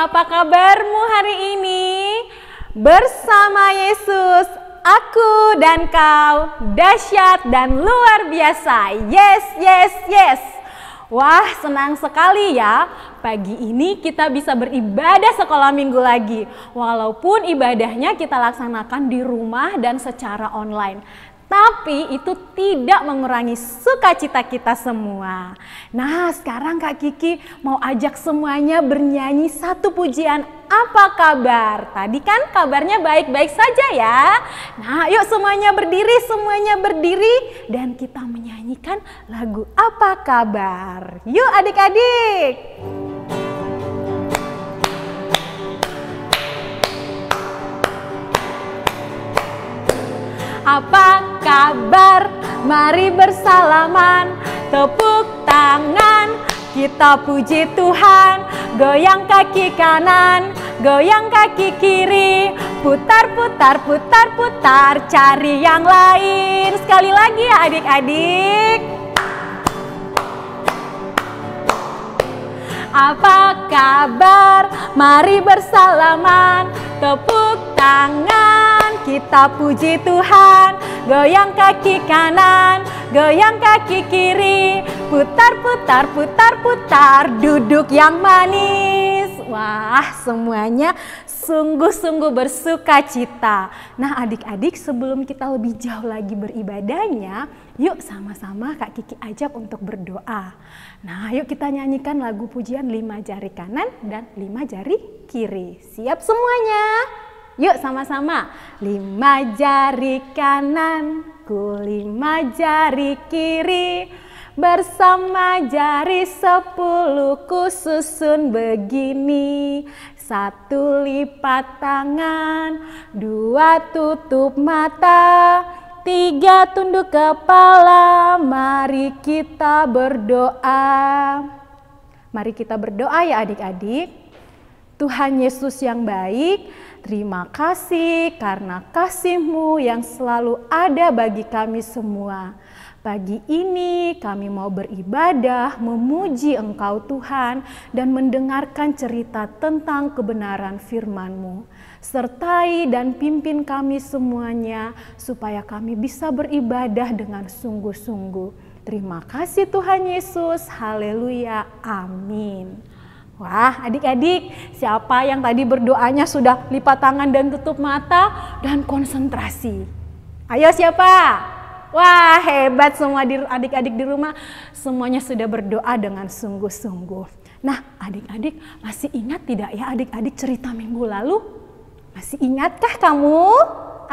apa kabarmu hari ini? Bersama Yesus, aku dan kau dahsyat dan luar biasa. Yes, yes, yes. Wah, senang sekali ya. Pagi ini kita bisa beribadah sekolah minggu lagi. Walaupun ibadahnya kita laksanakan di rumah dan secara online. Tapi itu tidak mengurangi sukacita kita semua. Nah, sekarang Kak Kiki mau ajak semuanya bernyanyi satu pujian apa kabar. Tadi kan kabarnya baik-baik saja ya. Nah, yuk semuanya berdiri dan kita menyanyikan lagu apa kabar. Yuk adik-adik. Apa kabar? Mari bersalaman, tepuk tangan, kita puji Tuhan. Goyang kaki kanan, goyang kaki kiri, putar, putar, putar, putar, cari yang lain. Sekali lagi ya adik-adik. Apa kabar? Mari bersalaman, tepuk tangan, kita puji Tuhan. Goyang kaki kanan, goyang kaki kiri, putar, putar, putar, putar, duduk yang manis. Wah, semuanya sungguh-sungguh bersuka cita. Nah adik-adik, sebelum kita lebih jauh lagi beribadahnya, yuk sama-sama Kak Kiki ajak untuk berdoa. Nah yuk kita nyanyikan lagu pujian 5 jari kanan dan 5 jari kiri. Siap semuanya? Yuk sama-sama. 5 jari kananku, 5 jari kiri, bersama jari 10 ku susun begini. 1 lipat tangan, 2 tutup mata, 3 tunduk kepala. Mari kita berdoa. Mari kita berdoa ya adik-adik. Tuhan Yesus yang baik, terima kasih karena kasih-Mu yang selalu ada bagi kami semua. Pagi ini kami mau beribadah, memuji Engkau Tuhan, dan mendengarkan cerita tentang kebenaran firman-Mu. Sertai dan pimpin kami semuanya, supaya kami bisa beribadah dengan sungguh-sungguh. Terima kasih Tuhan Yesus, haleluya, amin. Wah adik-adik, siapa yang tadi berdoanya sudah lipat tangan dan tutup mata dan konsentrasi? Ayo siapa? Wah hebat semua adik-adik di rumah, semuanya sudah berdoa dengan sungguh-sungguh. Nah adik-adik masih ingat tidak ya adik-adik cerita minggu lalu? Masih ingatkah kamu?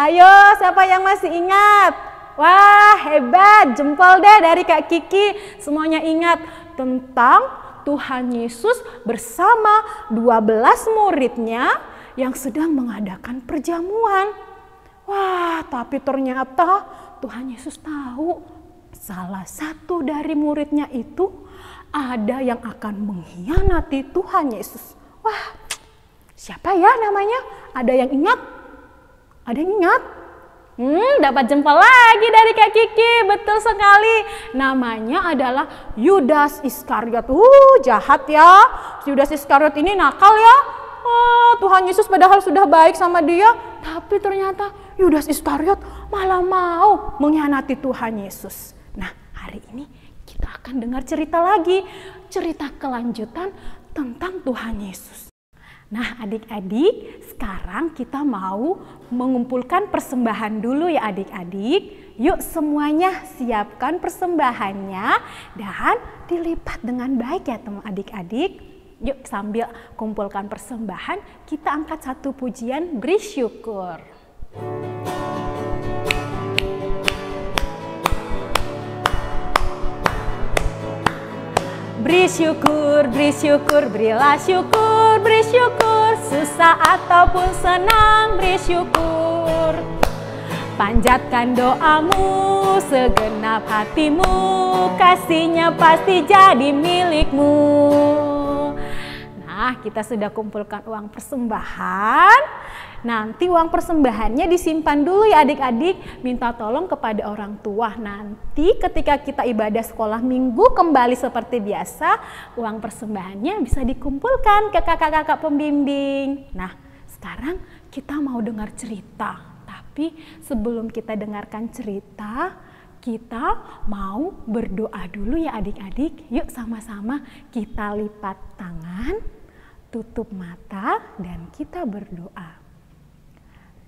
Ayo siapa yang masih ingat? Wah hebat, jempol deh dari Kak Kiki, semuanya ingat tentang Tuhan Yesus bersama 12 muridnya yang sedang mengadakan perjamuan. Wah, tapi ternyata Tuhan Yesus tahu salah satu dari muridnya itu ada yang akan mengkhianati Tuhan Yesus. Wah, siapa ya namanya? Ada yang ingat? Ada yang ingat? Dapat jempol lagi dari Kak Kiki, betul sekali. Namanya adalah Yudas Iskariot. Jahat ya. Yudas Iskariot ini nakal ya. Tuhan Yesus padahal sudah baik sama dia, tapi ternyata Yudas Iskariot malah mau mengkhianati Tuhan Yesus. Nah, hari ini kita akan dengar cerita lagi, cerita kelanjutan tentang Tuhan Yesus. Nah adik-adik, sekarang kita mau mengumpulkan persembahan dulu ya adik-adik. Yuk semuanya siapkan persembahannya dan dilipat dengan baik ya teman adik-adik. Yuk sambil kumpulkan persembahan, kita angkat satu pujian beri syukur. Beri syukur, berilah syukur, beri syukur, susah ataupun senang, beri syukur. Panjatkan doamu, segenap hatimu, kasihnya pasti jadi milikmu. Nah, kita sudah kumpulkan uang persembahan. Nanti uang persembahannya disimpan dulu ya adik-adik, minta tolong kepada orang tua. Nanti ketika kita ibadah sekolah minggu kembali seperti biasa, uang persembahannya bisa dikumpulkan ke kakak-kakak pembimbing. Nah, sekarang kita mau dengar cerita. Tapi sebelum kita dengarkan cerita, kita mau berdoa dulu ya adik-adik. Yuk sama-sama kita lipat tangan, tutup mata, dan kita berdoa.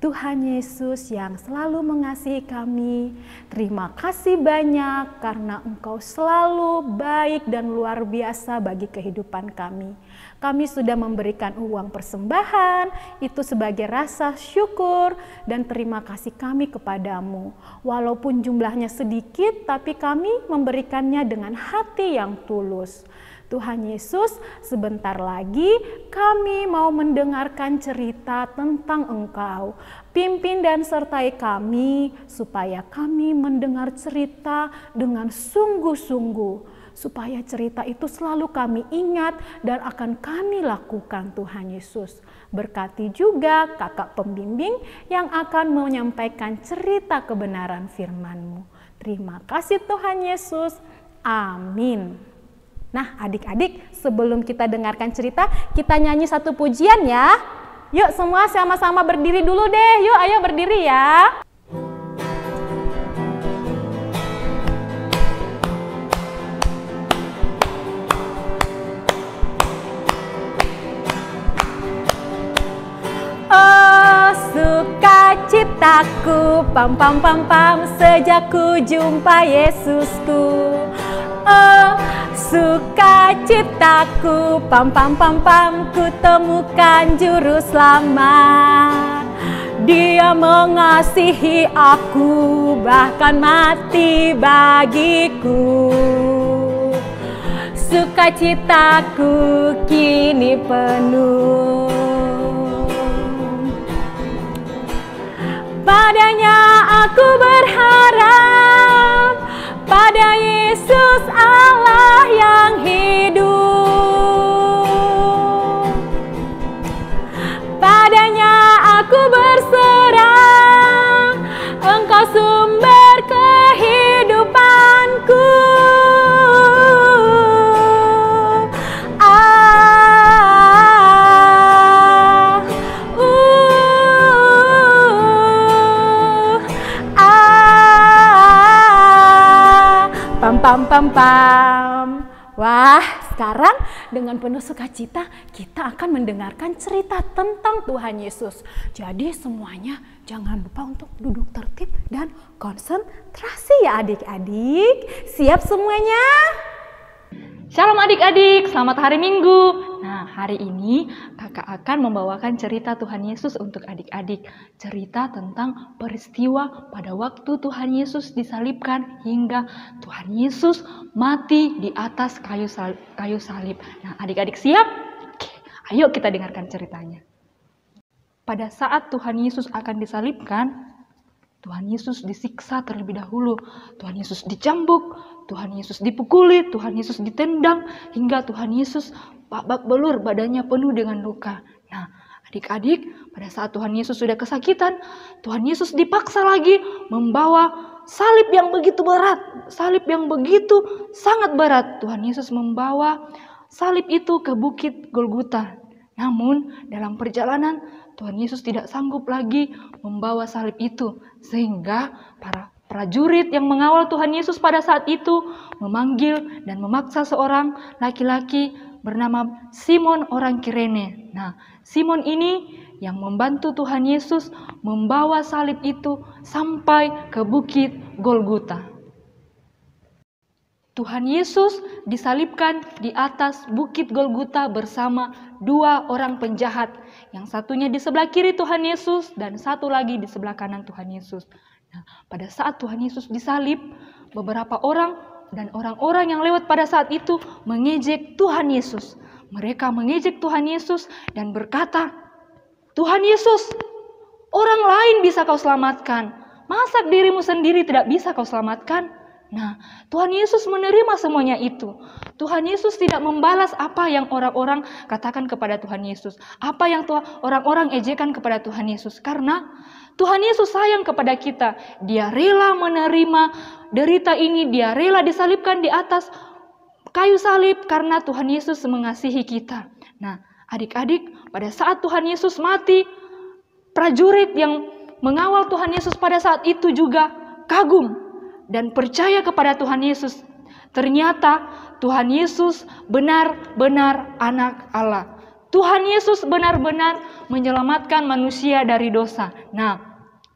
Tuhan Yesus yang selalu mengasihi kami, terima kasih banyak karena Engkau selalu baik dan luar biasa bagi kehidupan kami. Kami sudah memberikan uang persembahan, itu sebagai rasa syukur dan terima kasih kami kepadamu. Walaupun jumlahnya sedikit, tapi kami memberikannya dengan hati yang tulus. Tuhan Yesus, sebentar lagi kami mau mendengarkan cerita tentang Engkau. Pimpin dan sertai kami supaya kami mendengar cerita dengan sungguh-sungguh. Supaya cerita itu selalu kami ingat dan akan kami lakukan Tuhan Yesus. Berkati juga kakak pembimbing yang akan menyampaikan cerita kebenaran firman-Mu. Terima kasih Tuhan Yesus. Amin. Nah adik-adik, sebelum kita dengarkan cerita, kita nyanyi satu pujian ya. Yuk semua sama-sama berdiri dulu deh. Yuk ayo berdiri ya. Oh sukacitaku, pam pam pam pam, sejak ku jumpa Yesusku. Oh sukacitaku, pam pam pam pam, ku temukan juru selamat. Dia mengasihi aku, bahkan mati bagiku. Sukacitaku kini penuh. Padanya aku berharap, pada Yesus Allah yang hidup. Padanya aku berserah, Engkau sumber kehidupanku. Pam pam pam. Wah, sekarang dengan penuh sukacita kita akan mendengarkan cerita tentang Tuhan Yesus. Jadi semuanya jangan lupa untuk duduk tertib dan konsentrasi ya adik-adik. Siap semuanya? Shalom adik-adik, selamat hari Minggu. Nah, hari ini kakak akan membawakan cerita Tuhan Yesus untuk adik-adik. Cerita tentang peristiwa pada waktu Tuhan Yesus disalibkan hingga Tuhan Yesus mati di atas kayu salib. Nah, adik-adik siap? Oke, ayo kita dengarkan ceritanya. Pada saat Tuhan Yesus akan disalibkan, Tuhan Yesus disiksa terlebih dahulu. Tuhan Yesus dicambuk, Tuhan Yesus dipukuli, Tuhan Yesus ditendang, hingga Tuhan Yesus babak belur, badannya penuh dengan luka. Nah, adik-adik, pada saat Tuhan Yesus sudah kesakitan, Tuhan Yesus dipaksa lagi membawa salib yang begitu berat, salib yang begitu sangat berat. Tuhan Yesus membawa salib itu ke bukit Golgota. Namun, dalam perjalanan, Tuhan Yesus tidak sanggup lagi membawa salib itu, sehingga para prajurit yang mengawal Tuhan Yesus pada saat itu memanggil dan memaksa seorang laki-laki bernama Simon orang Kirene. Nah, Simon ini yang membantu Tuhan Yesus membawa salib itu sampai ke bukit Golgota. Tuhan Yesus disalibkan di atas bukit Golgota bersama dua orang penjahat. Yang satunya di sebelah kiri Tuhan Yesus dan satu lagi di sebelah kanan Tuhan Yesus. Nah, pada saat Tuhan Yesus disalib, beberapa orang dan orang-orang yang lewat pada saat itu mengejek Tuhan Yesus. Mereka mengejek Tuhan Yesus dan berkata, "Tuhan Yesus, orang lain bisa kau selamatkan. Masa dirimu sendiri tidak bisa kau selamatkan?" Nah, Tuhan Yesus menerima semuanya itu. Tuhan Yesus tidak membalas apa yang orang-orang katakan kepada Tuhan Yesus, apa yang orang-orang ejekan kepada Tuhan Yesus, karena Tuhan Yesus sayang kepada kita. Dia rela menerima derita ini, dia rela disalibkan di atas kayu salib karena Tuhan Yesus mengasihi kita. Nah, adik-adik, pada saat Tuhan Yesus mati, prajurit yang mengawal Tuhan Yesus pada saat itu juga kagum dan percaya kepada Tuhan Yesus. Ternyata Tuhan Yesus benar-benar anak Allah. Tuhan Yesus benar-benar menyelamatkan manusia dari dosa. Nah,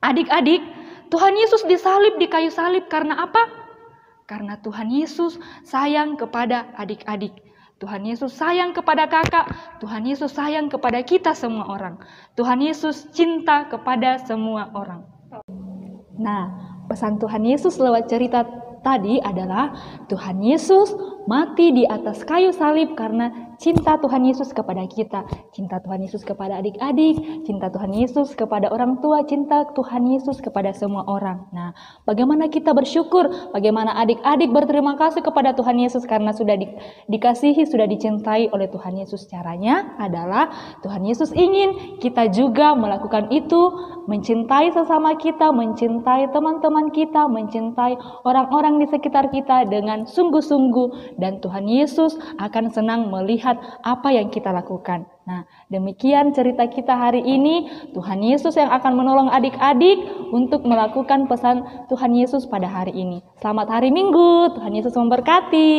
adik-adik, Tuhan Yesus disalib di kayu salib karena apa? Karena Tuhan Yesus sayang kepada adik-adik. Tuhan Yesus sayang kepada kakak. Tuhan Yesus sayang kepada kita semua orang. Tuhan Yesus cinta kepada semua orang. Nah, pesan Tuhan Yesus lewat cerita tadi adalah Tuhan Yesus mati di atas kayu salib karena cinta Tuhan Yesus kepada kita, cinta Tuhan Yesus kepada adik-adik, cinta Tuhan Yesus kepada orang tua, cinta Tuhan Yesus kepada semua orang. Nah, bagaimana kita bersyukur, bagaimana adik-adik berterima kasih kepada Tuhan Yesus karena sudah dikasihi, sudah dicintai oleh Tuhan Yesus. Caranya adalah Tuhan Yesus ingin kita juga melakukan itu, mencintai sesama kita, mencintai teman-teman kita, mencintai orang-orang di sekitar kita dengan sungguh-sungguh, dan Tuhan Yesus akan senang melihat apa yang kita lakukan. Nah, demikian cerita kita hari ini. Tuhan Yesus yang akan menolong adik-adik untuk melakukan pesan Tuhan Yesus pada hari ini. Selamat hari Minggu, Tuhan Yesus memberkati.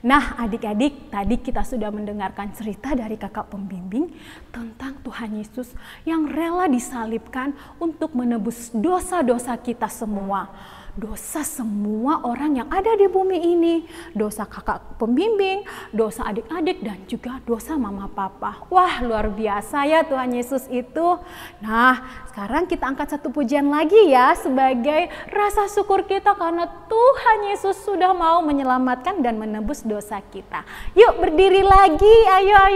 Nah, adik-adik, tadi kita sudah mendengarkan cerita dari kakak pembimbing tentang Tuhan Yesus yang rela disalibkan untuk menebus dosa-dosa kita semua. Dosa semua orang yang ada di bumi ini, dosa kakak pembimbing, dosa adik-adik, dan juga dosa mama papa. Wah, luar biasa ya Tuhan Yesus itu. Nah, sekarang kita angkat satu pujian lagi ya sebagai rasa syukur kita karena Tuhan Yesus sudah mau menyelamatkan dan menebus dosa kita. Yuk berdiri lagi, ayo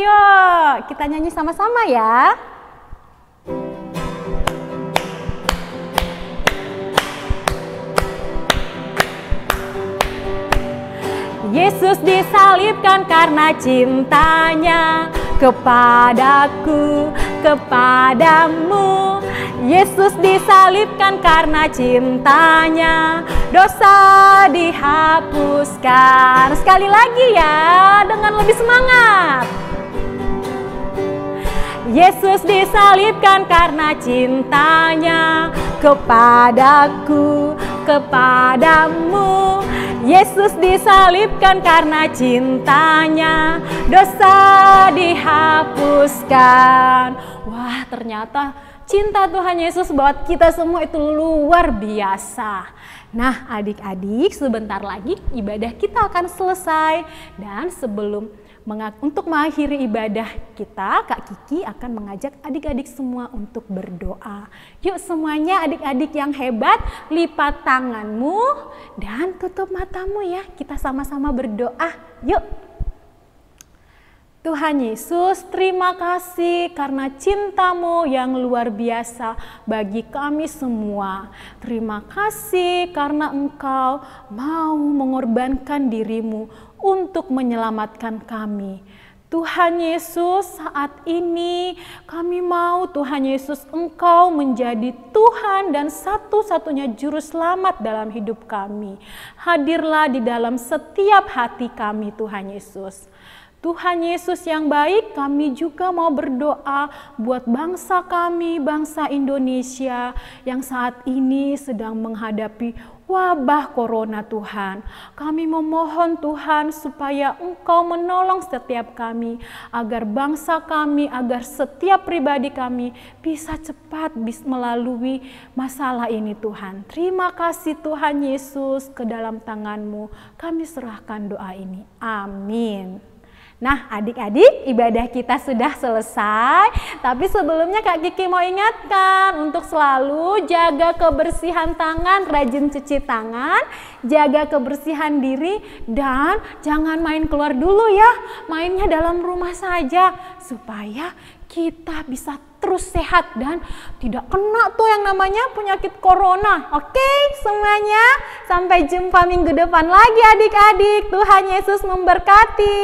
kita nyanyi sama-sama ya. Yesus disalibkan karena cintanya kepadaku, kepadamu. Yesus disalibkan karena cintanya, dosa dihapuskan. Sekali lagi ya, dengan lebih semangat. Yesus disalibkan karena cintanya kepadaku, kepadamu. Yesus disalibkan karena cintanya, dosa dihapuskan. Wah, ternyata cinta Tuhan Yesus buat kita semua itu luar biasa. Nah, adik-adik, sebentar lagi ibadah kita akan selesai. Dan untuk mengakhiri ibadah kita, Kak Kiki akan mengajak adik-adik semua untuk berdoa. Yuk semuanya adik-adik yang hebat, lipat tanganmu dan tutup matamu ya. Kita sama-sama berdoa. Yuk. Tuhan Yesus, terima kasih karena cinta-Mu yang luar biasa bagi kami semua. Terima kasih karena Engkau mau mengorbankan diri-Mu untuk menyelamatkan kami. Tuhan Yesus, saat ini kami mau Tuhan Yesus Engkau menjadi Tuhan dan satu-satunya juru selamat dalam hidup kami. Hadirlah di dalam setiap hati kami Tuhan Yesus. Tuhan Yesus yang baik, kami juga mau berdoa buat bangsa kami, bangsa Indonesia yang saat ini sedang menghadapi wabah corona Tuhan. Kami memohon Tuhan supaya Engkau menolong setiap kami, agar bangsa kami, agar setiap pribadi kami bisa cepat melalui masalah ini Tuhan. Terima kasih Tuhan Yesus, ke dalam tangan-Mu kami serahkan doa ini. Amin. Nah adik-adik, ibadah kita sudah selesai. Tapi sebelumnya Kak Kiki mau ingatkan untuk selalu jaga kebersihan tangan, rajin cuci tangan, jaga kebersihan diri, dan jangan main keluar dulu ya. Mainnya dalam rumah saja supaya kita bisa terus sehat dan tidak kena tuh yang namanya penyakit corona. Oke, semuanya, sampai jumpa minggu depan lagi adik-adik. Tuhan Yesus memberkati.